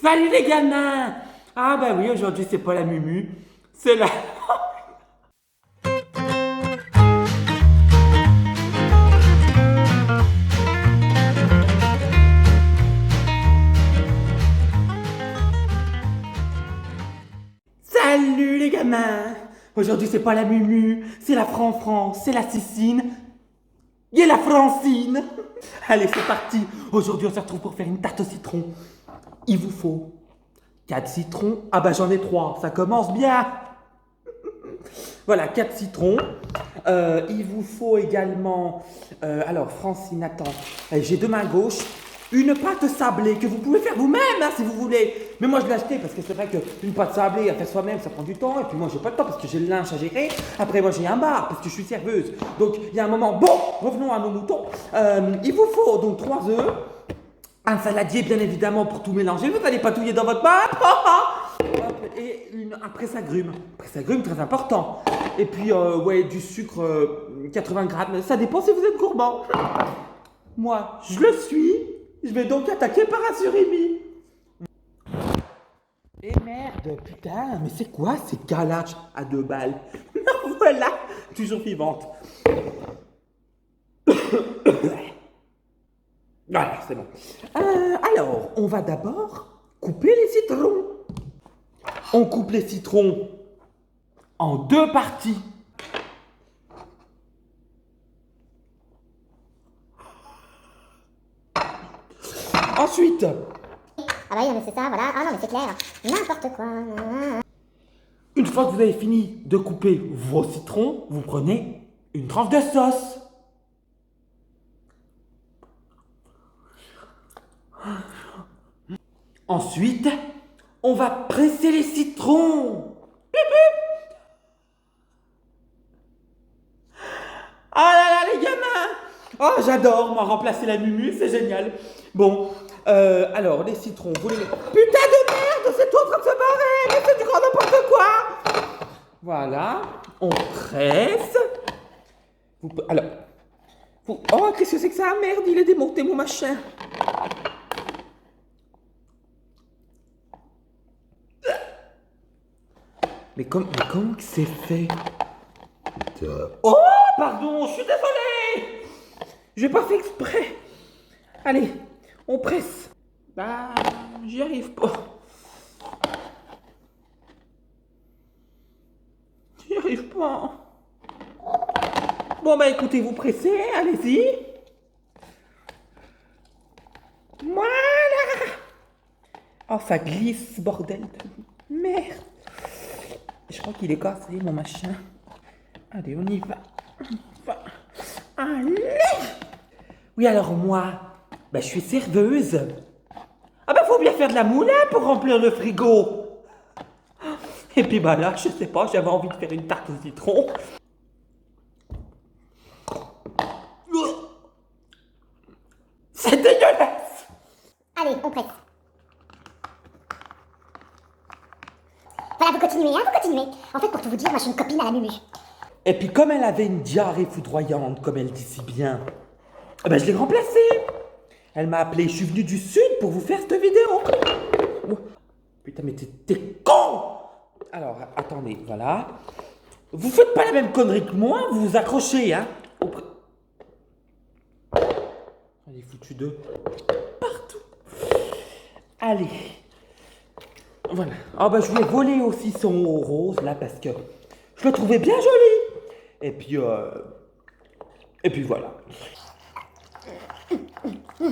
Salut les gamins! Ah bah oui, aujourd'hui c'est pas la Mumu, c'est la... Salut les gamins! Aujourd'hui c'est pas la Mumu, c'est la Fran-Fran, c'est la Cicine et la Francine! Allez c'est parti! Aujourd'hui on se retrouve pour faire une tarte au citron. Il vous faut 4 citrons. Ah bah j'en ai 3, ça commence bien! Voilà, 4 citrons. Il vous faut également... alors, Francine, attends. J'ai de main gauche une pâte sablée que vous pouvez faire vous-même hein, si vous voulez. Mais moi, je l'ai achetée parce que c'est vrai qu'une pâte sablée à faire soi-même, ça prend du temps. Et puis moi, j'ai pas le temps parce que j'ai le linge à gérer. Après, moi, j'ai un bar parce que je suis serveuse. Donc, il y a un moment... Bon, revenons à nos moutons. Il vous faut donc 3 œufs. Un saladier, bien évidemment, pour tout mélanger. Vous allez patouiller dans votre pâte. Et un presse-agrumes. Presse-agrumes, très important. Et puis, ouais, du sucre, 80 grammes. Ça dépend si vous êtes gourmand. Moi, je le suis. Je vais donc attaquer par un surimi. Et merde, putain, mais c'est quoi ces galaches à 2 balles? Voilà, toujours vivante. Voilà, c'est bon. Alors, on va d'abord couper les citrons. On coupe les citrons en 2 parties. Ensuite, Ah bah oui, non, mais c'est ça, voilà. Ah non, mais c'est clair. N'importe quoi. une fois que vous avez fini de couper vos citrons, vous prenez une tranche de sauce. Ensuite, on va presser les citrons. Ah là là, les gamins! Oh, j'adore, moi, remplacer la Mumu, c'est génial. Bon, alors, les citrons, vous les... Putain de merde, c'est toi en train de se barrer, mais c'est du grand n'importe quoi! Voilà, on presse. Alors, oh, qu'est-ce que c'est que ça? Merde, il est démonté, mon machin. Mais comment que c'est fait? Oh, pardon, je suis désolé! J'ai pas fait exprès. Allez, on presse. Bah, j'y arrive pas. J'y arrive pas. Bon, bah écoutez, vous pressez, allez-y. Voilà. Oh, ça glisse, bordel de merde. Je crois qu'il est cassé, mon machin. Allez, on y va. Allez. Oui, alors moi, bah, je suis serveuse. Ah bah, faut bien faire de la moulin pour remplir le frigo. Et puis bah là, je sais pas, j'avais envie de faire une tarte au citron. C'est dégueulasse. Allez, on presse. Voilà, vous continuez, hein, vous continuez. En fait, pour tout vous dire, moi, je suis une copine à la Mumu. Et puis comme elle avait une diarrhée foudroyante, comme elle dit si bien, eh ben, je l'ai remplacée. Elle m'a appelé, je suis venu du sud pour vous faire cette vidéo. Oh, putain, mais t'es con. Alors, attendez, voilà. Vous faites pas la même connerie que moi, vous vous accrochez, hein. Elle est foutue de partout. Allez. Voilà. Ah bah je lui ai volé aussi son rose, là, parce que je le trouvais bien joli. Et puis voilà. Et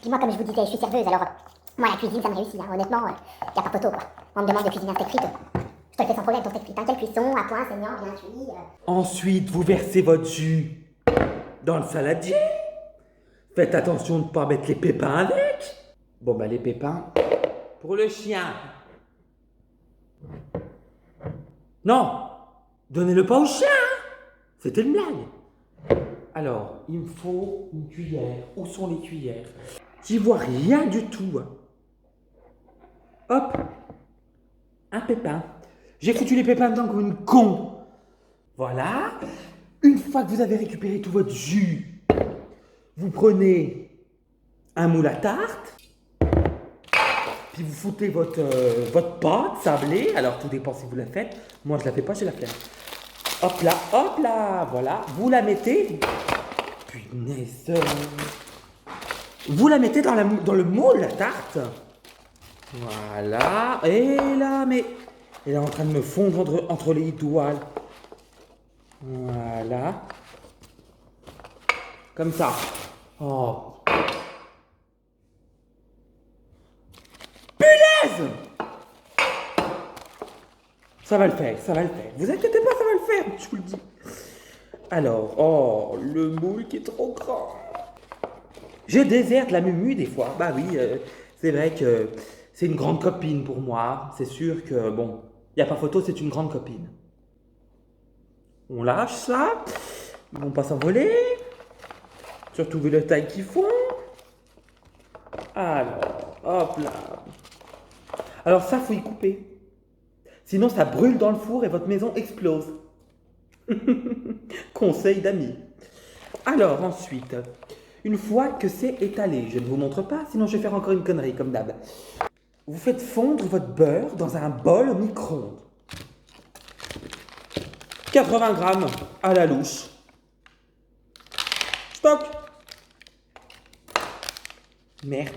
puis moi, comme je vous disais, je suis serveuse, alors moi, la cuisine, ça me réussit, hein. Honnêtement, y a pas photo, quoi. On me demande de cuisiner un steak frites. Je te le fais sans problème, ton steak frites. Hein. Quelle cuisson, à point, saignant, bien cuit. Ensuite, vous versez votre jus dans le saladier. Faites attention de ne pas mettre les pépins avec. Bon bah les pépins pour le chien. Non, donnez-le pas au chien. C'était une blague. Alors, il me faut une cuillère. Où sont les cuillères? J'y vois rien du tout. Hop, un pépin. J'ai foutu les pépins dedans comme une con. Voilà. Une fois que vous avez récupéré tout votre jus, vous prenez un moule à tarte. Puis vous foutez votre pâte sablée. Alors tout dépend si vous la faites. Moi je la fais pas, je la fais. Hop là, voilà. Vous la mettez. Punaise. Vous la mettez dans le moule, la tarte. Voilà. Et là, mais elle est en train de me fondre entre les doigts. Voilà. Comme ça. Oh. Punaise! Ça va le faire, ça va le faire. Vous inquiétez pas, ça va le faire, je vous le dis. Alors, oh, le moule qui est trop grand. Je déserte la Mumu des fois. Bah oui, c'est vrai que c'est une grande copine pour moi. C'est sûr que, bon, il n'y a pas photo, c'est une grande copine. On lâche ça. Ils vont pas s'envoler. Surtout vu la taille qu'ils font. Alors, hop là. Alors ça, faut y couper. Sinon, ça brûle dans le four et votre maison explose. Conseil d'amis. Alors, ensuite, une fois que c'est étalé, je ne vous montre pas, sinon je vais faire encore une connerie comme d'hab. Vous faites fondre votre beurre dans un bol au micro-ondes. 80 grammes à la louche. Stock. Merde.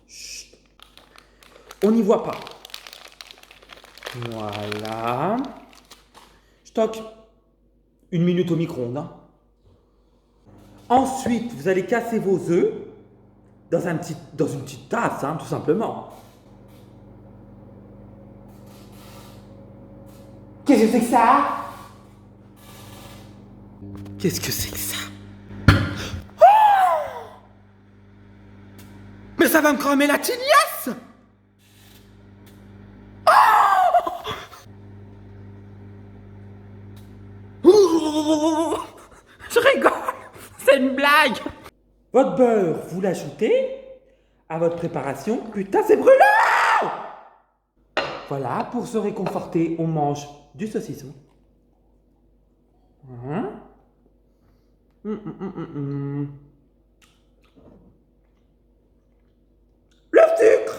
Chut. On n'y voit pas. Voilà. Stock. 1 minute au micro-ondes. Hein. Ensuite, vous allez casser vos œufs dans une petite tasse, hein, tout simplement. Qu'est-ce que c'est que ça? Qu'est-ce que c'est que ça? Oh! Mais ça va me cramer la tignasse! Oh! Je rigole! C'est une blague! Votre beurre, vous l'ajoutez à votre préparation. Putain, c'est brûlant! Voilà, pour se réconforter, on mange du saucisson. Le sucre!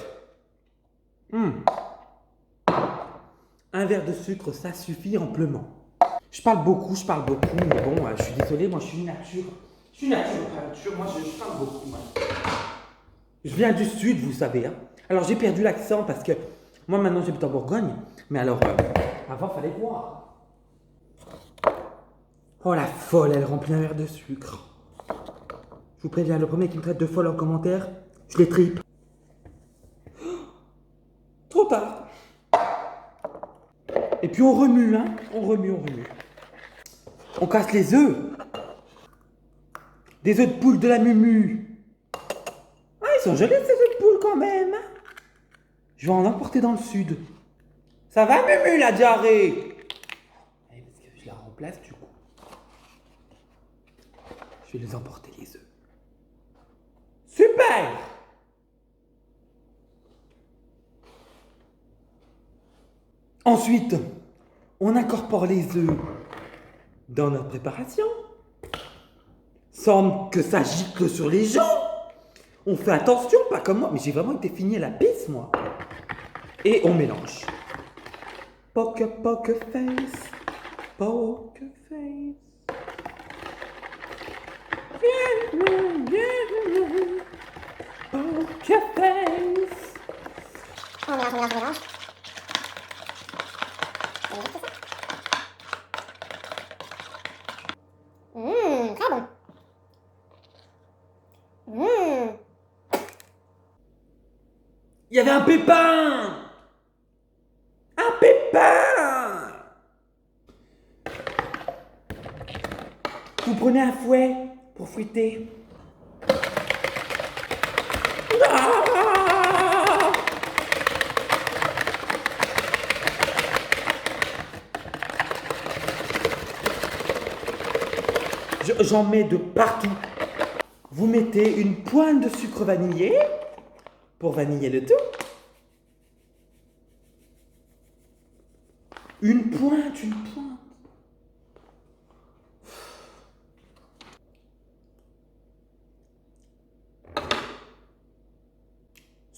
Un verre de sucre, ça suffit amplement. Je parle beaucoup, mais bon, je suis désolé, moi je suis nature. Je suis nature, moi je parle beaucoup. Moi. Je viens du sud, vous savez. Hein. Alors j'ai perdu l'accent parce que moi maintenant j'habite en Bourgogne, mais alors avant fallait voir. Oh la folle, elle remplit un verre de sucre. Je vous préviens, le premier qui me traite de folle en commentaire, je les tripe. Trop tard. Et puis on remue, hein. On remue. On casse les œufs. Des œufs de poule de la Mumu. Ah, ils sont jolis ces œufs de poule quand même. Je vais en emporter dans le sud. Ça va Mumu la diarrhée? Parce que je la remplace du coup. Je vais les emporter les œufs. Super! Ensuite, on incorpore les œufs dans notre préparation. Sans que ça gicle sur les gens. On fait attention, pas comme moi. Mais j'ai vraiment été fini à la pisse, moi. Et on mélange. Poker face. Poker face. Poker face. On mélange. Très bon. Il y avait un pépin! Un pépin! Vous prenez un fouet pour fouetter. Ah! J'en mets de partout. Vous mettez une pointe de sucre vanillé pour vaniller le tout. Une pointe.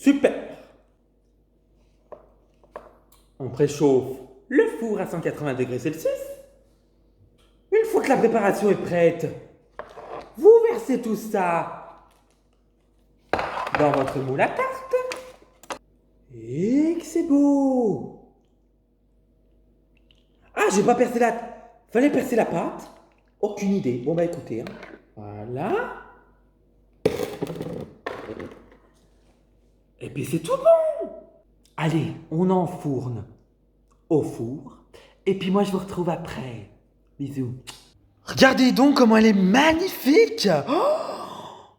Super. On préchauffe le four à 180 degrés Celsius. Une fois que la préparation est prête, vous versez tout ça dans votre moule à tarte. Et que c'est beau. Ah, j'ai pas percé la... Fallait percer la pâte. Aucune idée. Bon bah écoutez, hein. Voilà. Et puis c'est tout bon. Allez, on enfourne au four. Et puis moi je vous retrouve après. Bisous. Regardez donc comment elle est magnifique. Oh,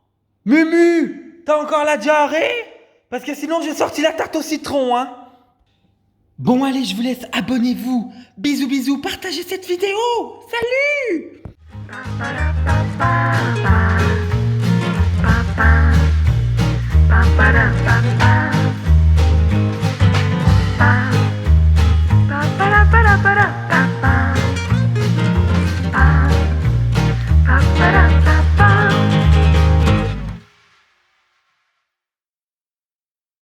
Mumu, t'as encore la diarrhée? Parce que sinon j'ai sorti la tarte au citron, hein. Bon allez, je vous laisse, abonnez-vous. Bisous bisous, partagez cette vidéo. Salut.